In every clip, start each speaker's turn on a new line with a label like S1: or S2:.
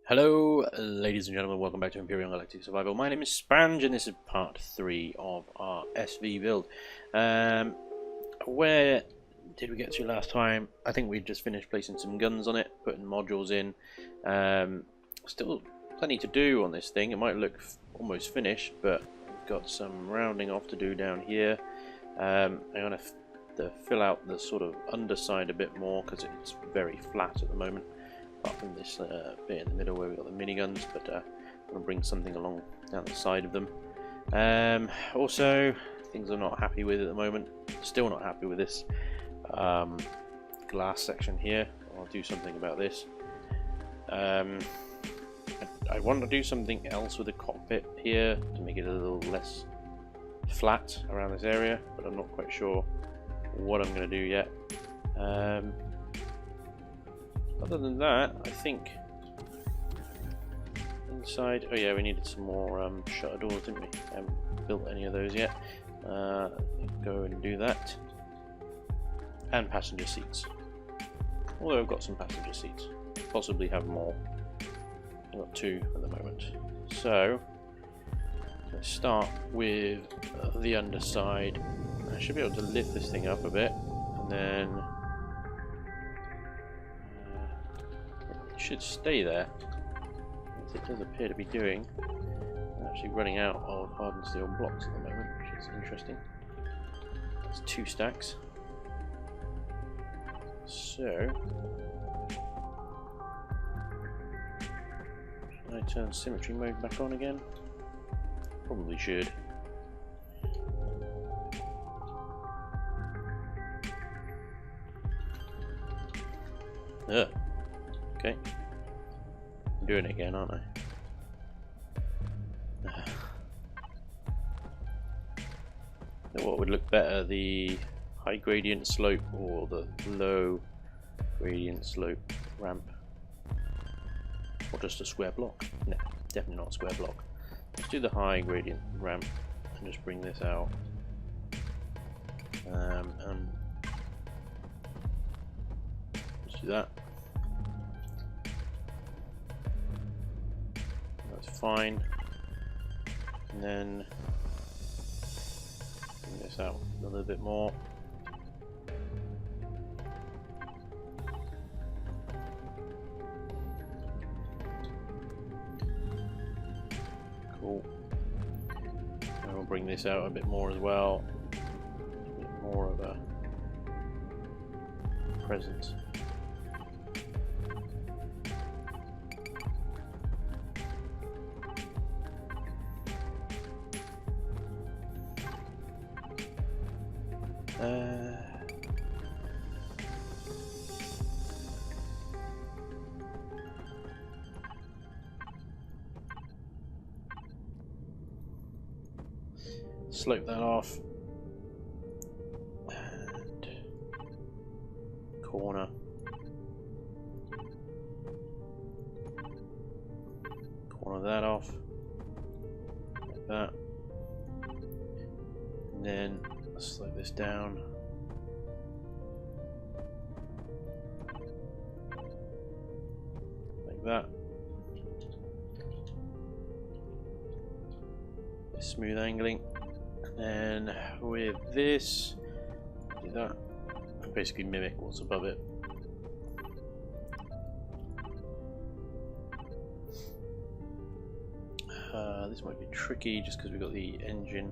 S1: Hello, ladies and gentlemen, welcome back to Empyrion Galactic Survival. My name is Spanj, and this is part 3 of our SV build. Where did we get to last time? I think we just finished placing some guns on it, putting modules in. Still plenty to do on this thing. It might look almost finished, but we've got some rounding off to do down here. I'm going to fill out the sort of underside a bit more because it's very flat at the moment. Apart from this bit in the middle where we've got the miniguns, but I'm going to bring something along down the side of them. Also, things I'm not happy with at the moment. Still not happy with this glass section here. I'll do something about this. I want to do something else with the cockpit here to make it a little less flat around this area, but I'm not quite sure what I'm going to do yet. Other than that, I think inside. Oh yeah, we needed some more shutter doors, didn't we? Haven't built any of those yet. Go and do that. And passenger seats. Although I've got some passenger seats, possibly have more. I've got 2 at the moment. So let's start with the underside. I should be able to lift this thing up a bit, and then it should stay there, as it does appear to be doing. I'm actually running out of hardened steel blocks at the moment, which is interesting. That's 2 stacks. So, should I turn symmetry mode back on again? Probably should. Okay. I'm doing it again, aren't I? Now what would look better, the high gradient slope or the low gradient slope ramp? Or just a square block? No, definitely not a square block. Let's do the high gradient ramp and just bring this out. And let's do that. That's fine. And then bring this out a little bit more. Cool. And we'll bring this out a bit more as well. A bit more of a presence. Slope that off, and corner. Corner that off, like that, and then slope this down. Like that. Smooth angling. And with this, do that, and basically mimic what's above it. This might be tricky just because we've got the engine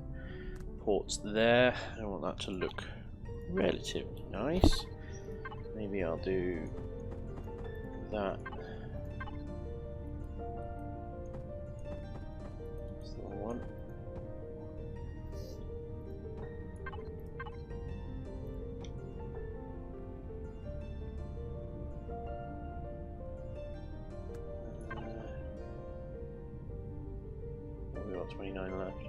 S1: ports there. I want that to look relatively nice. Maybe I'll do that. That's the one. We got 29 left.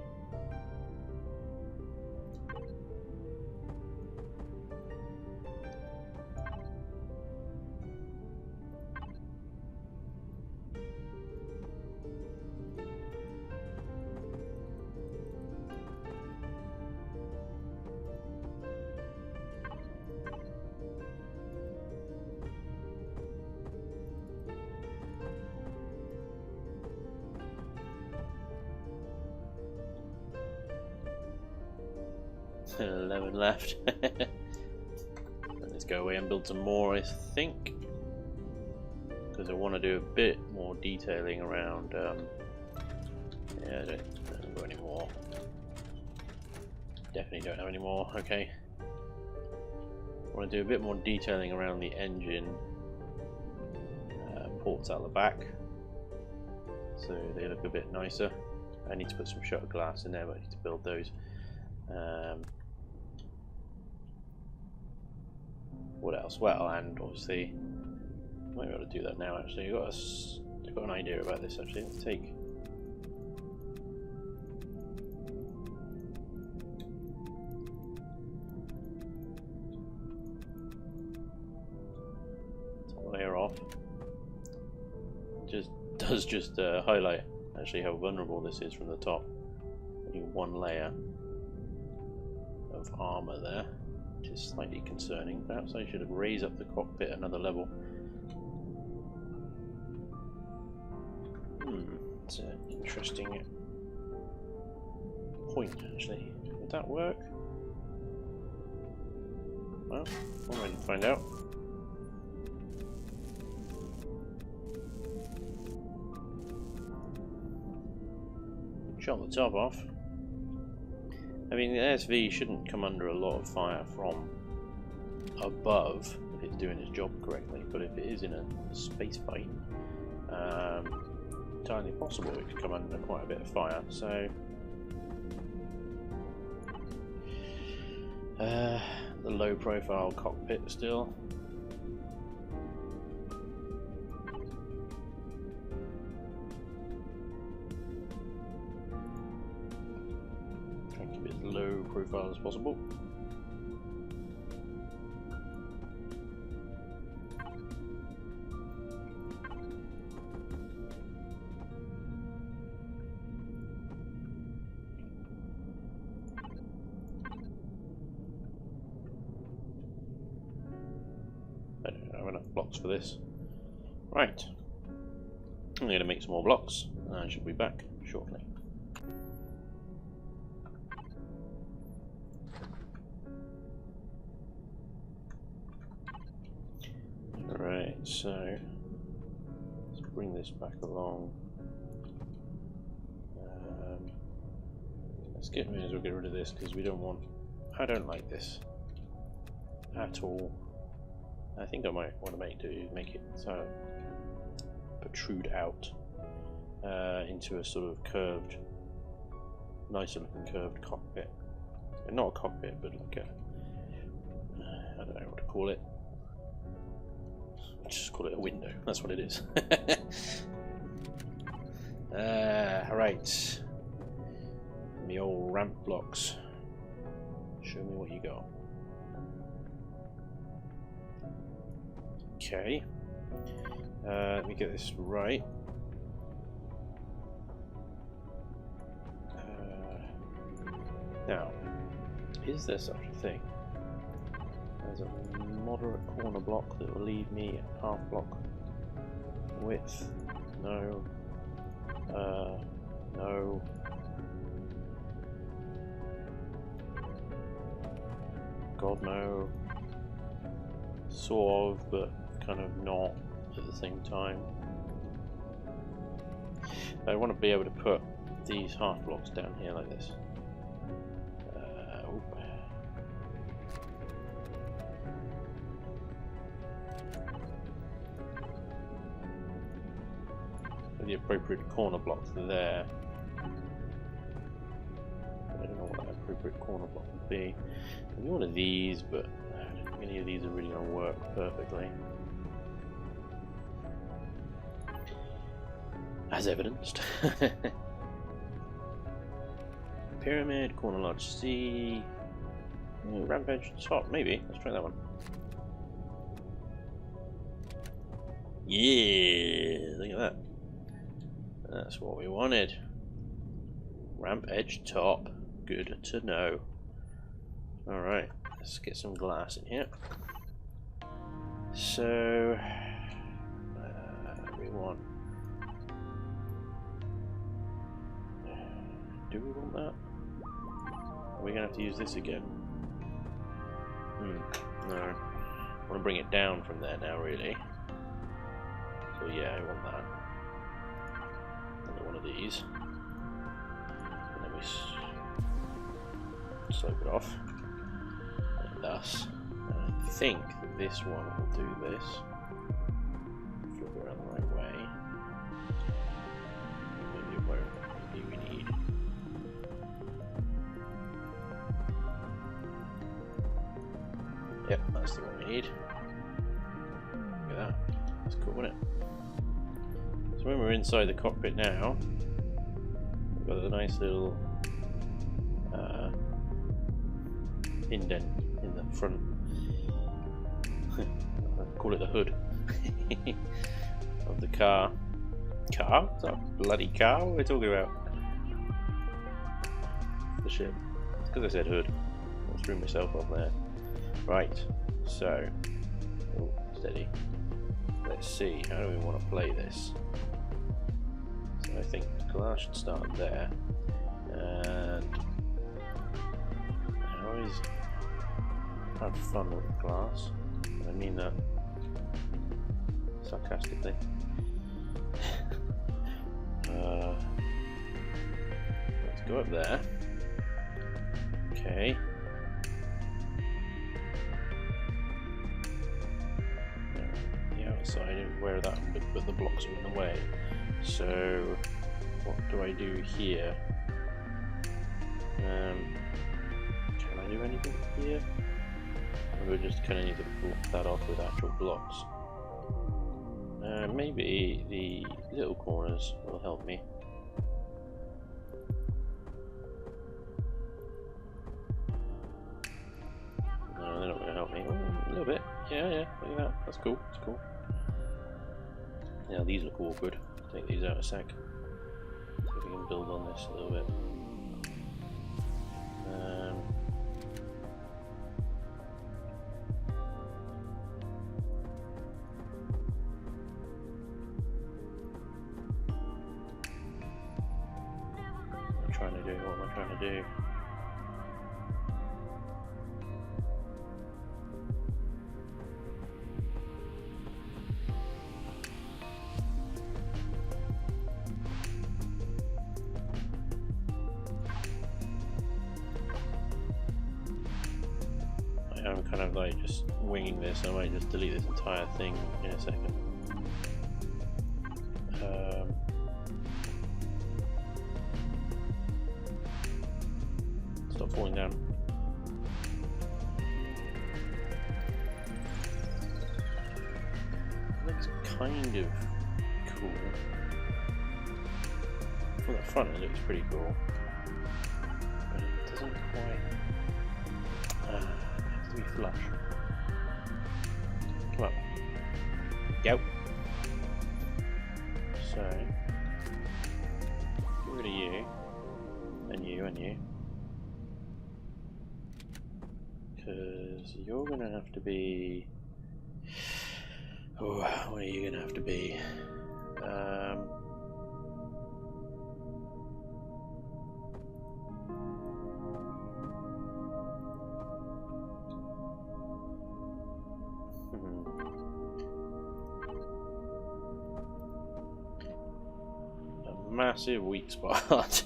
S1: 11 left. Let's go away and build some more, I think, because I want to do a bit more detailing around. Yeah, I don't got any more. Definitely don't have any more. Okay. I want to do a bit more detailing around the engine ports out the back, so they look a bit nicer. I need to put some shutter glass in there, but I need to build those. What else? Well, and obviously, I might be able to do that now. Actually, I've got an idea about this. Actually, let's take. Top layer off. Does just highlight actually how vulnerable this is from the top. Only one layer of armor there, which is slightly concerning. Perhaps I should have raised up the cockpit another level. It's an interesting point, actually. Would that work? Well, I'm ready to find out. Shot the top off. I mean, the SV shouldn't come under a lot of fire from above if it's doing its job correctly, but if it is in a space fight, entirely possible it could come under quite a bit of fire. So the low profile cockpit still. Try and keep it as low profile as possible. I don't have enough blocks for this. Right. I'm going to make some more blocks and I shall be back shortly. Alright, so let's bring this back along. May as well get rid of this because we don't want. I don't like this at all. I think I might want to make it so protrude out into a sort of curved, nicer looking curved cockpit. Not a cockpit, but like a, I don't know what to call it. Just call it a window. That's what it is. Right. The old ramp blocks. Show me what you got. Okay. Let me get this right. Now, is there such a thing as a moderate corner block that will leave me a half block width? No. No. God, no. Sort of, but kind of not at the same time. I want to be able to put these half blocks down here like this. With the appropriate corner block there. I don't know what that appropriate corner block would be. Maybe one of these, but I don't think any of these are really going to work perfectly. As evidenced. Pyramid, corner large C. Rampage top, maybe. Let's try that one. Yeah, look at that. That's what we wanted. Ramp edge top. Good to know. Alright, let's get some glass in here. So, we want. Do we want that? Are we going to have to use this again? No. I want to bring it down from there now, really. So yeah, I want that. Another one of these. And then we slope it off. Like thus. And I think that this one will do this. Flip it around the right way. Maybe where we need. Yep, that's the one we need. Look at that. That's cool, isn't it? So when we're inside the cockpit now, we've got a nice little indent in the front. I call it the hood of the car. Car? It's not a bloody car. What are we talking about? The ship. It's because I said hood. I threw myself off there. Right, so, oh, steady. Let's see, how do we want to play this? So I think the glass should start there. And I always have fun with glass. I mean that sarcastically. Let's go up there. Okay. Outside of where that but the blocks are in the way. So what do I do here? Can I do anything here? Or do I just kind of need to block that off with actual blocks? Maybe the little corners will help me. No, they're not going to help me. Oh, a little bit. Yeah, look at that. That's cool. That's cool. Now these look awkward. Take these out a sec. See if we can build on this a little bit. What am I trying to do? I'm kind of like just winging this. I might just delete this entire thing in a second. Stop falling down. Looks kind of cool. From the front it looks pretty cool. But it doesn't quite... be flush. Come on. Go. So, get rid of you. And you, and you. Because you're going to have to be... Oh, what are you going to have to be? Massive weak spot.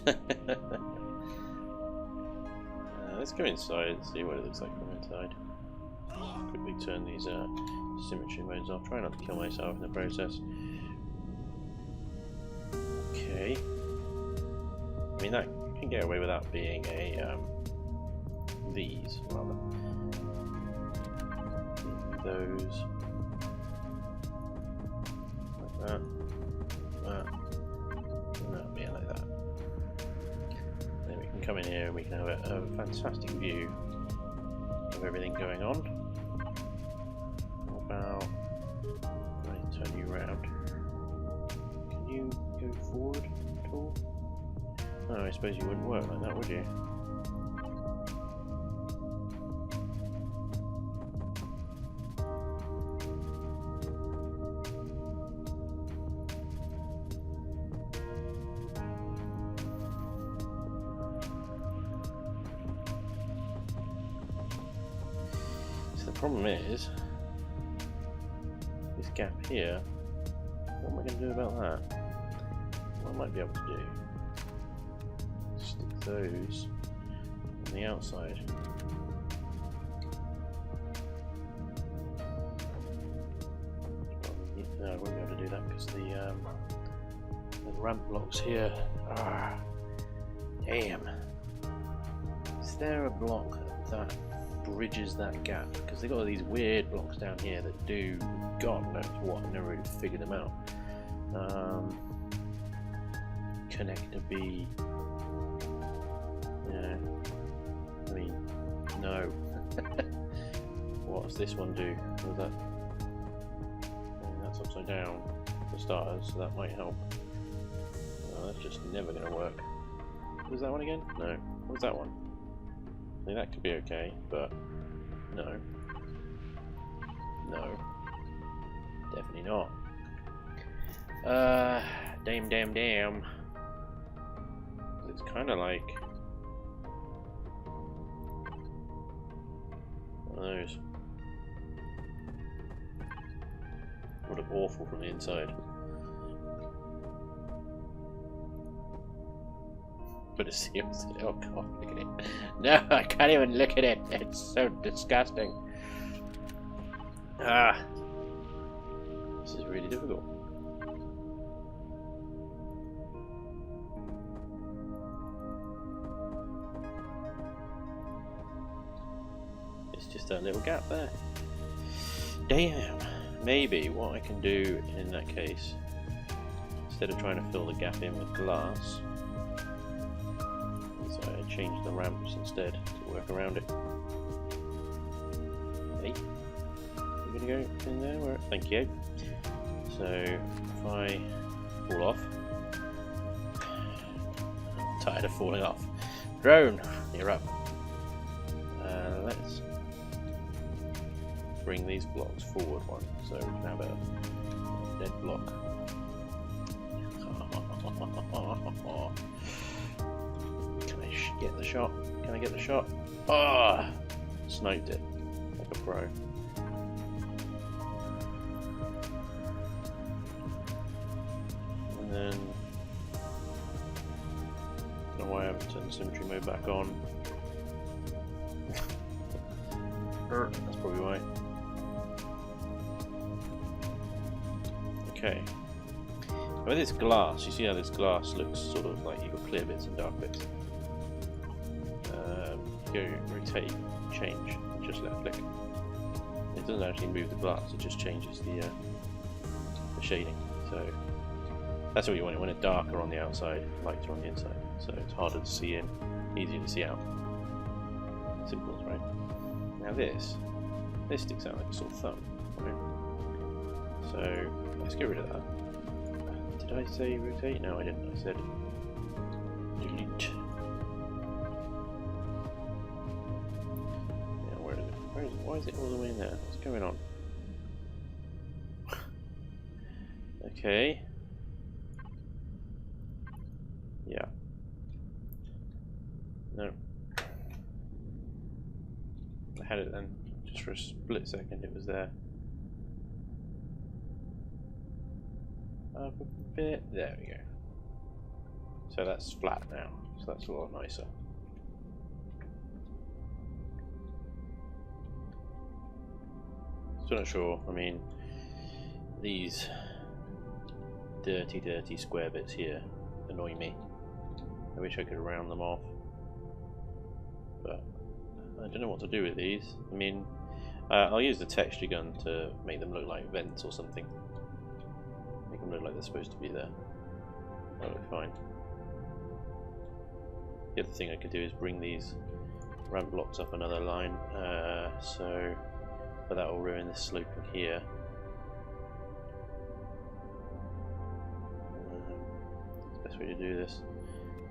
S1: Let's go inside and see what it looks like from inside. Just quickly turn these symmetry modes off. Try not to kill myself in the process. Okay. I mean, that can get away without being a these rather. Those like that. Like that. Then we can come in here and we can have a fantastic view of everything going on. What about... Right, turn you around. Can you go forward at all? Oh, I suppose you wouldn't work like that, would you? problem is this gap here. What am I going to do about that? What I might be able to do? Stick those on the outside. No, I won't be able to do that because the ramp blocks here. Ah, damn. Is there a block that bridges that gap? Because they've got all these weird blocks down here that do God knows what. I've never really figured them out. Connector B. Yeah. I mean, no. What does this one do? What that? That's upside down for starters, so that might help. No, that's just never going to work. What was that one again? No. What was that one? I mean, that could be okay, but no. No. Definitely not. Damn. It's kind of like one of those. Would look awful from the inside. But it seals it. Oh god, look at it. No, I can't even look at it. It's so disgusting. Ah. This is really difficult. It's just that little gap there. Damn. Maybe what I can do in that case, instead of trying to fill the gap in with glass, is I change the ramps instead to work around it. Hey, I'm gonna go in there. Where? Thank you. So if I fall off, I'm tired of falling off. Drone, you're up. Let's bring these blocks forward one, so we can have a dead block. Can I get the shot? Can I get the shot? Ah, sniped it like a pro. And then, I don't know why I haven't turned the symmetry mode back on. That's probably why. Okay. With this glass, you see how this glass looks sort of like you've got clear bits and dark bits. Go rotate, change, just left click. It doesn't actually move the glass, it just changes the shading. So that's what you want. You want it darker on the outside, lighter on the inside. So it's harder to see in, easier to see out. Simple, right? Now this sticks out like a sort of thumb, right? So let's get rid of that. Did I say rotate? No, I didn't. I said delete. Yeah, where is it? Where is it? Why is it all the way in there? What's going on? Okay. Yeah. No. I had it then. Just for a split second it was there. Up a bit. There we go. So that's flat now. So that's a lot nicer. Still not sure. I mean, these dirty square bits here annoy me. I wish I could round them off. But I don't know what to do with these. I mean, I'll use the texture gun to make them look like vents or something. Make them look like they're supposed to be there. That'll look fine. The other thing I could do is bring these ramp blocks up another line, but that will ruin this sloping here. That's the best way to do this.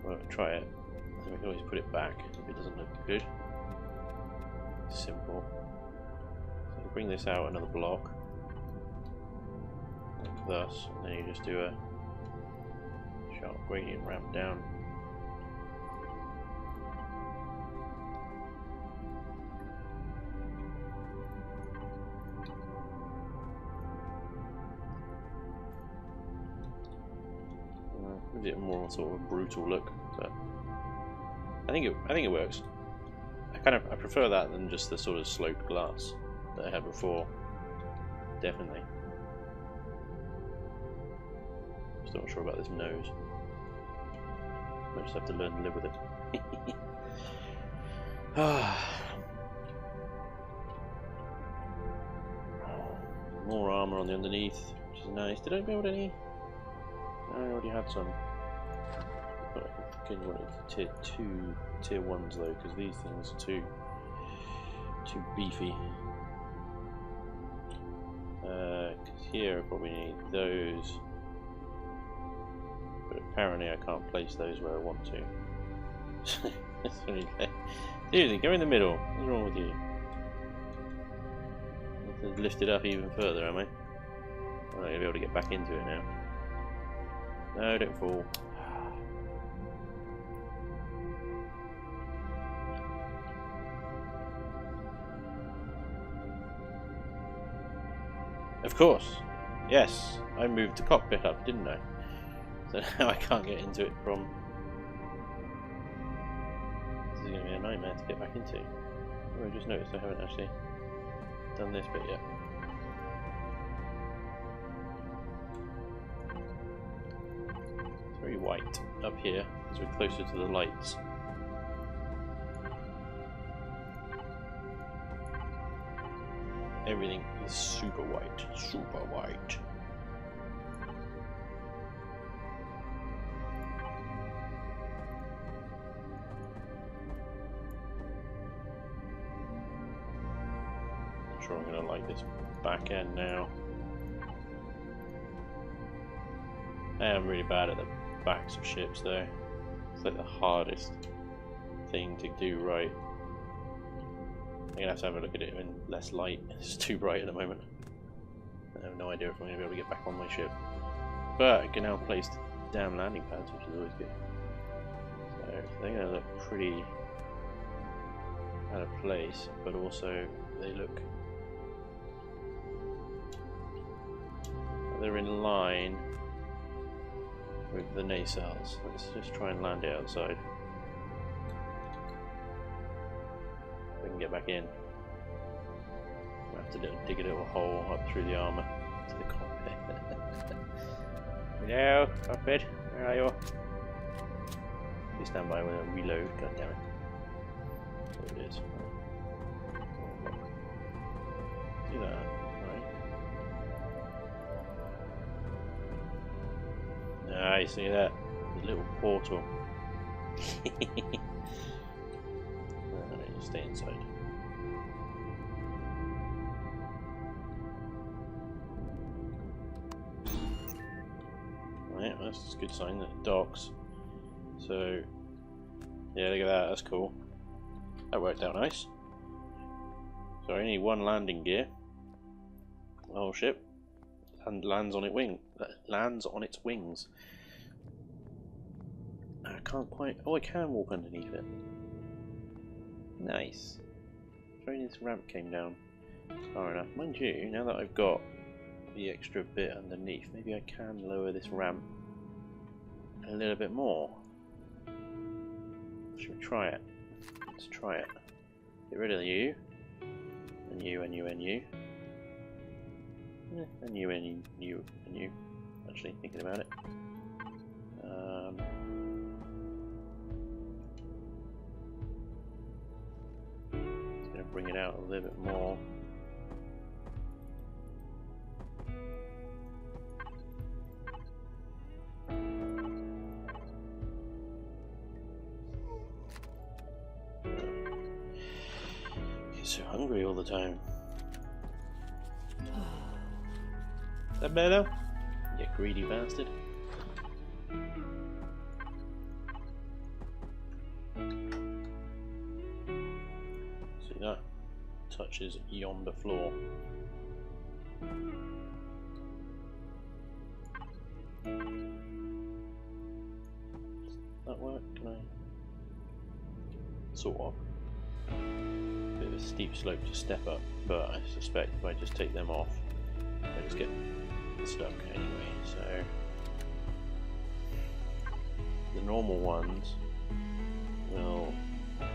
S1: Well, try it. And we can always put it back if it doesn't look good. Simple. So bring this out another block, like thus, and then you just do a sharp gradient ramp down. gives it a more sort of brutal look. But I think it works. I prefer that than just the sort of sloped glass that I had before. Definitely. Still not sure about this nose. I just have to learn to live with it. More armor on the underneath, which is nice. Did I build any? I already had some. But I couldn't want it tier 1s though, because these things are too beefy. Because here I probably need those. But apparently I can't place those where I want to. Seriously, go in the middle. What's wrong with you? I have to lift it up even further, am I? I'm not going to be able to get back into it now. No, don't fall. Of course. Yes, I moved the cockpit up, didn't I? So now I can't get into it from... This is going to be a nightmare to get back into. Oh, I just noticed I haven't actually done this bit yet. It's very white up here as we're closer to the lights. Everything is super white, super white. Not sure I'm going to like this back end now. I am really bad at the backs of ships though. It's like the hardest thing to do right. I'm going to have a look at it in less light. It's too bright at the moment. I have no idea if I'm going to be able to get back on my ship. But I can now place the damn landing pads, which is always good. So they're going to look pretty out of place, but also they look... they're in line with the nacelles. Let's just try and land it outside. We can get back in. We'll have to dig a little hole up through the armour to the cockpit. Hello, cockpit, where are you? Please stand by when I reload, god damn it. There it is. See that, right? Ah, you see that? The little portal. Stay inside. Right, that's a good sign that it docks. So, yeah, look at that, that's cool. That worked out nice. So I need one landing gear. The whole ship. And lands on its wings. I can't quite... oh, I can walk underneath it. Nice. If only this ramp came down far enough. Mind you, now that I've got the extra bit underneath, maybe I can lower this ramp a little bit more. Should we try it? Let's try it. Get rid of you. And you, and you, and you. And you, and you, and you. Actually, thinking about it. Bring it out a little bit more. You're so hungry all the time. Is that better? You greedy bastard. That touches yonder floor. Does that work? Can I? Sort of. Bit of a steep slope to step up, but I suspect if I just take them off, I just get stuck anyway, so... the normal ones will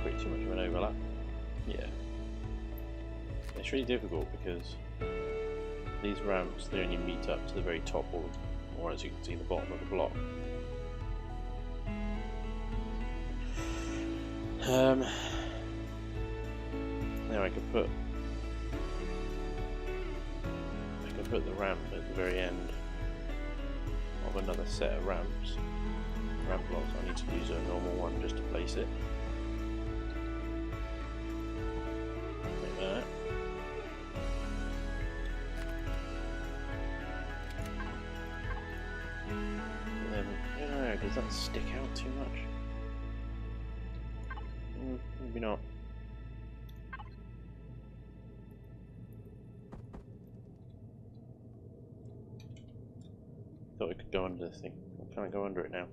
S1: create too much of an overlap. Yeah. It's really difficult because these ramps, they only meet up to the very top, or as you can see, the bottom of the block. Now I could put the ramp at the very end of another set of ramp blocks. I need to use a normal one just to place it. Like that. And then, I don't know, does that stick out too much? Maybe not. Thought we could go under this thing. I can't go under it now.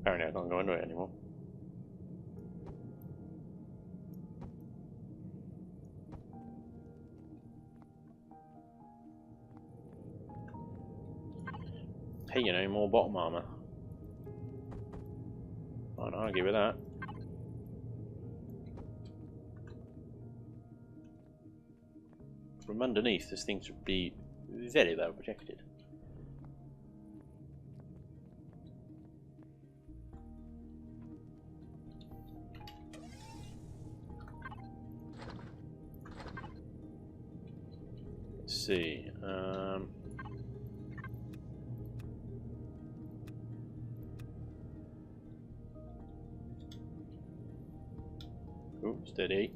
S1: Apparently I can't go under it anymore. Hey, you know, more bottom armor. Can't argue with that. From underneath, this thing should be very well protected. Let's see. Oh, steady.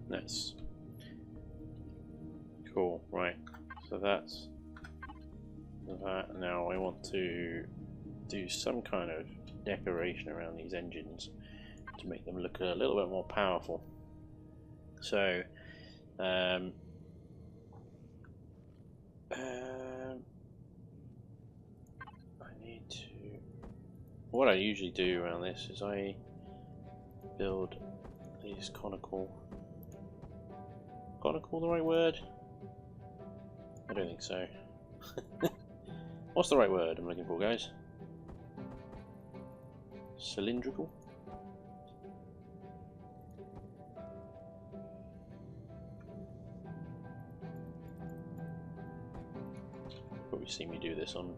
S1: Nice. Cool, right. So that's that. Now I want to do some kind of decoration around these engines to make them look a little bit more powerful. So I need to, what I usually do around this is I build these conical the right word? I don't think so. What's the right word I'm looking for, guys? Cylindrical? Probably seen me do this on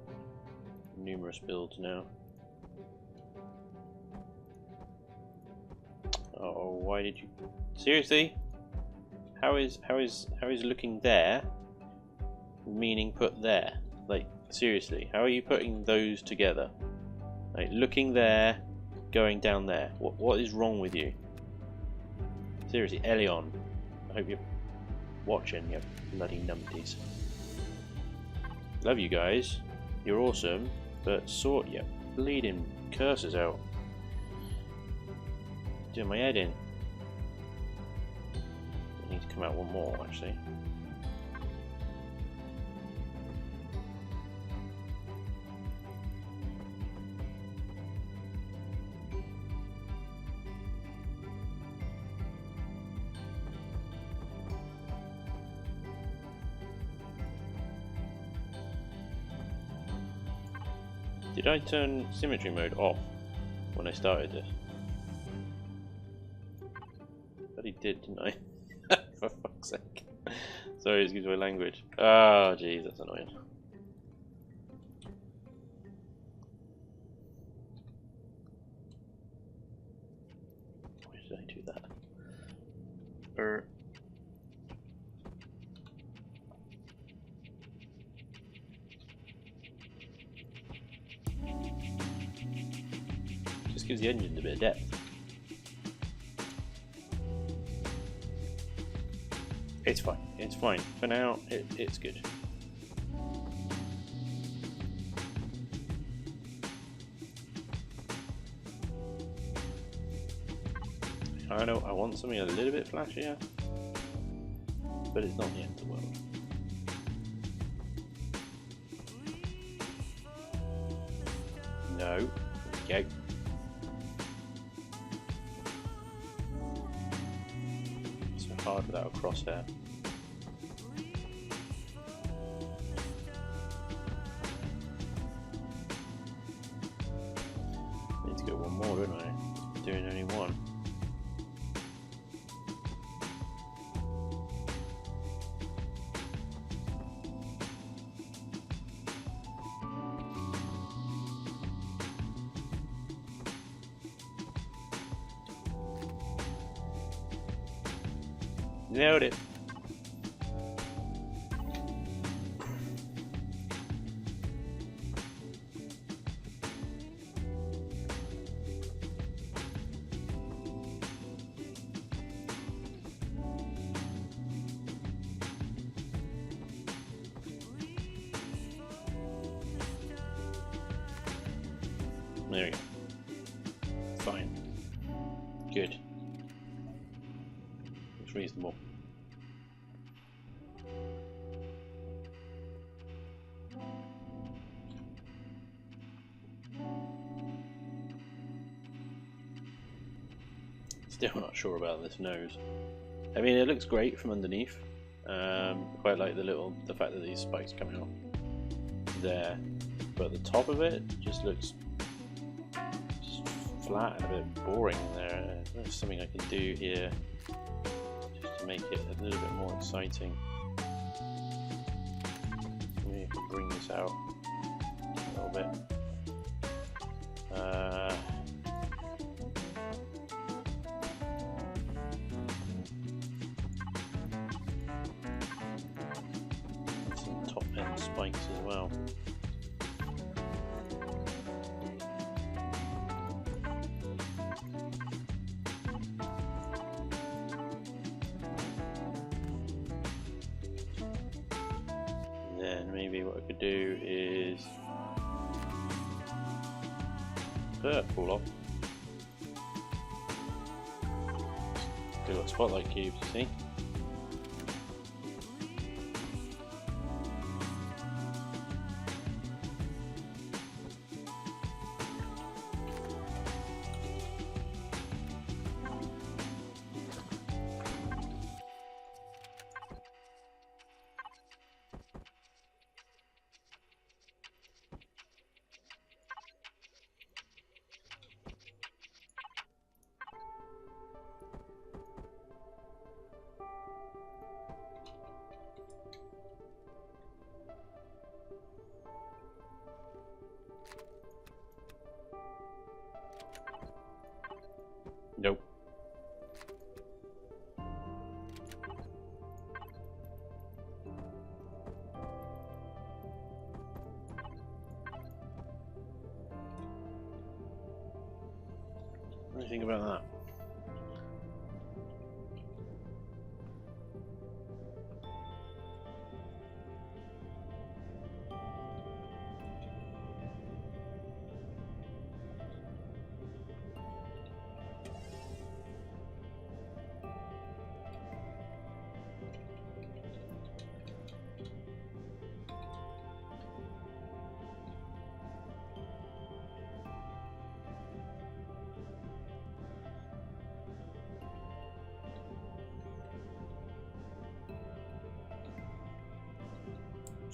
S1: numerous builds now. Oh, why did you? Seriously? How is looking there meaning put there? Like, seriously, how are you putting those together? Like, looking there, going down there. What is wrong with you? Seriously, Elion, I hope you're watching, you bloody numpties. Love you guys, you're awesome, but sort your bleeding curses out. Doing my head in. I need to come out one more, actually. Did I turn symmetry mode off when I started this? But I did, didn't I? For fuck's sake. Sorry, excuse my language. Oh, jeez, that's annoying. Why did I do that? Just gives the engine a bit of depth. It's fine. It's fine. For now, it's good. I know I want something a little bit flashier, but it's not the end of the world. No. There we go. So hard without a crosshair. Need to go one more, don't I? Doing only one. Nailed it. There we go. Fine. Good. Looks reasonable. Still not sure about this nose. I mean, it looks great from underneath. Quite like the fact that these spikes come out there, but the top of it just looks just flat and a bit boring there. There's something I can do here just to make it a little bit more exciting. Maybe I can bring this out a little bit. Some top end spikes as well. Then maybe what I could do is pull off. Do a spotlight cubes, you see? Nope. What do you think about that?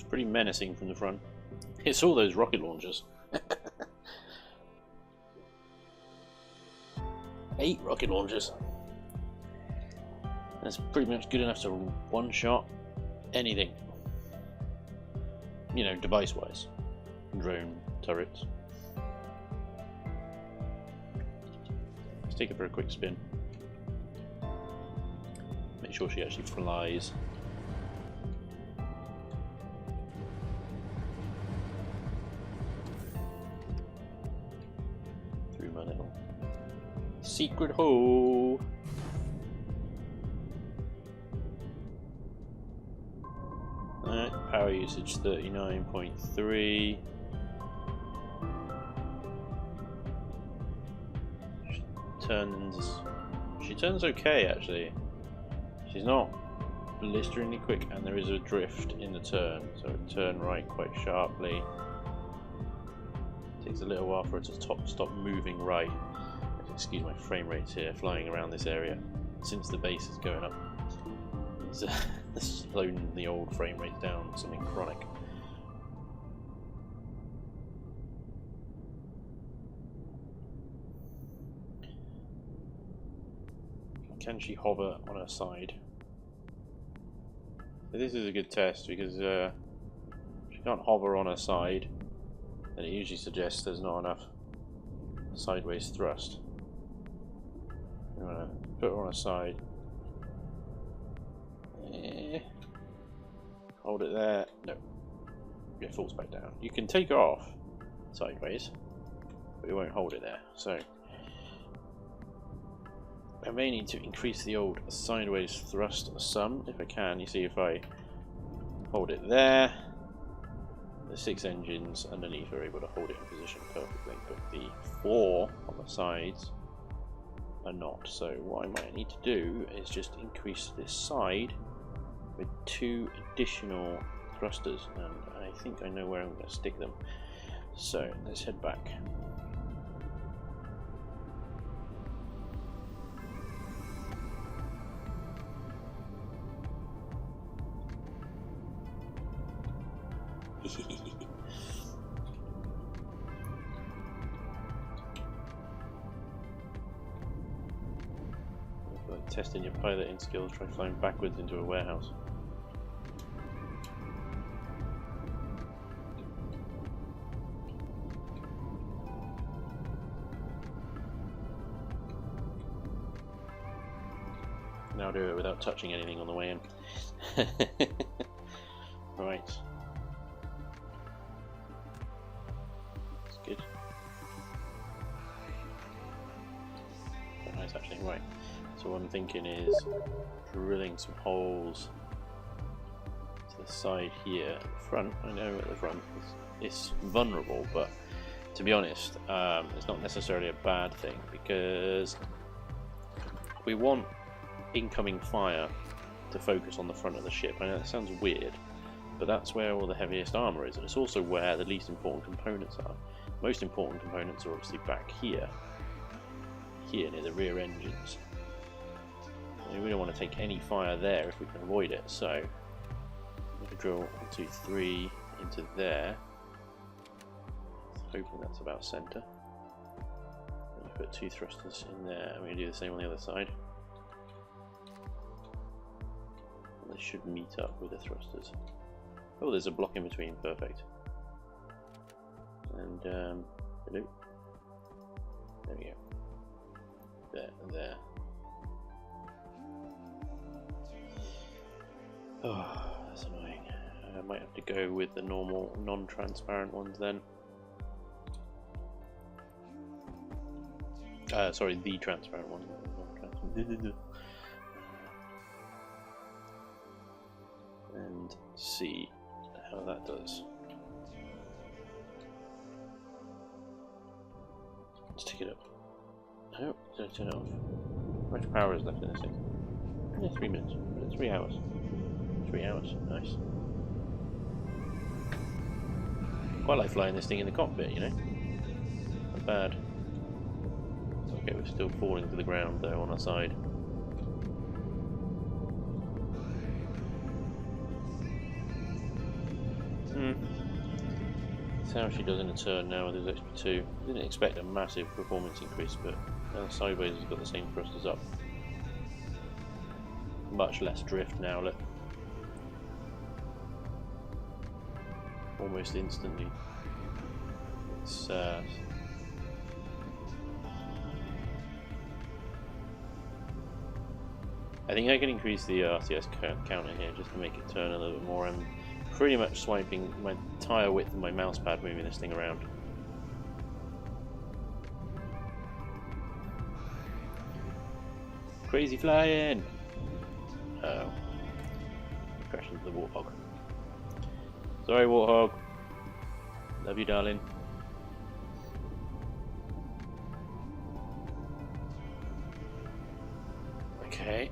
S1: Pretty menacing from the front. It's all those rocket launchers. 8 rocket launchers. That's pretty much good enough to one-shot anything. You know, device-wise. Drone turrets. Let's take it for a quick spin. Make sure she actually flies. Secret hole. Power usage 39.3. She turns okay actually. She's not blisteringly quick, and there is a drift in the turn, so it turn right quite sharply. Takes a little while for it to stop moving right. Excuse my frame rates here, flying around this area since the base is going up. It's slowing the old frame rate down, something chronic. Can she hover on her side? This is a good test because if she can't hover on her side, then it usually suggests there's not enough sideways thrust. You want to put her on her side. Hold it there. No. It falls back down. You can take her off sideways, but it won't hold it there. So I may need to increase the old sideways thrust some if I can. You see, if I hold it there, the 6 engines underneath are able to hold it in position perfectly, but the 4 on the sides are not. So what I might need to do is just increase this side with 2 additional thrusters, and I think I know where I'm going to stick them. So let's head back. Like testing your piloting skills, try flying backwards into a warehouse. Now do it without touching anything on the way in. Right. That's good. Quite nice actually. Right. So what I'm thinking is drilling some holes to the side here. At the front, I know at the front it's vulnerable, but to be honest, it's not necessarily a bad thing, because we want incoming fire to focus on the front of the ship. I know that sounds weird, but that's where all the heaviest armor is, and it's also where the least important components are. Most important components are obviously back here near the rear engines. We don't want to take any fire there if we can avoid it, so I'm going to drill 1, 2, 3 into there, hoping that's about center. Put 2 thrusters in there, and we do the same on the other side. They should meet up with the thrusters. Oh, there's a block in between, perfect. And hello. There we go. There and there. Oh, that's annoying. I might have to go with the normal non-transparent ones then. Sorry, the transparent one. And see how that does. Let's take it up. Oh, don't turn it off. How much power is left in this thing? Yeah, 3 minutes. 3 hours. 3 hours. Nice. Quite like flying this thing in the cockpit, you know? Not bad. Okay, we're still falling to the ground though on our side. That's how she does in a turn now with his extra 2. Didn't expect a massive performance increase, but now sideways has got the same thrust as up. Much less drift now, look. Almost instantly. It's I think I can increase the RTS count in here just to make it turn a little bit more. I'm pretty much swiping my entire width of my mouse pad moving this thing around. Crazy flying! Oh. Crash into the warthog. Sorry, Warthog. Love you, darling. Okay.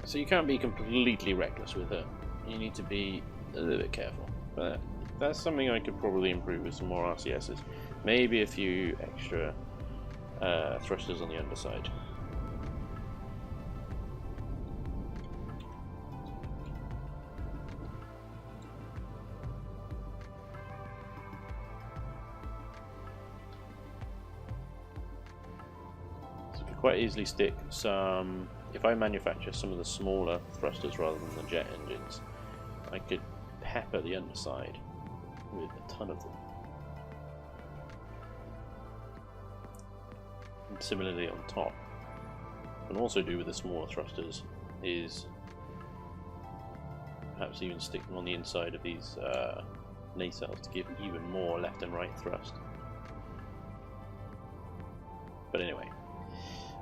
S1: So you can't be completely reckless with it. You need to be a little bit careful. But that's something I could probably improve with some more RCSs. Maybe a few extra thrusters on the underside. Quite easily stick some, if I manufacture some of the smaller thrusters rather than the jet engines, I could pepper the underside with a ton of them. And similarly on top. What I can also do with the smaller thrusters is perhaps even stick them on the inside of these nacelles to give even more left and right thrust. But anyway,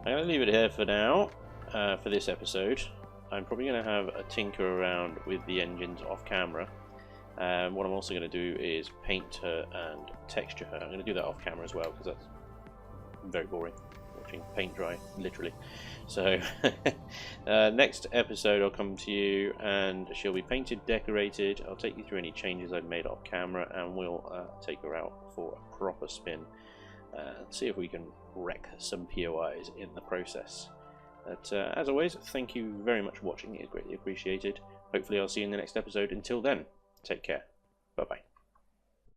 S1: I'm going to leave it here for now, for this episode. I'm probably going to have a tinker around with the engines off camera. What I'm also going to do is paint her and texture her. I'm going to do that off camera as well, because that's very boring, watching paint dry, literally. So, next episode I'll come to you and she'll be painted, decorated. I'll take you through any changes I've made off camera, and we'll take her out for a proper spin. See if we can wreck some POIs in the process. But as always, thank you very much for watching. It is greatly appreciated. Hopefully I'll see you in the next episode. Until then, take care. Bye bye.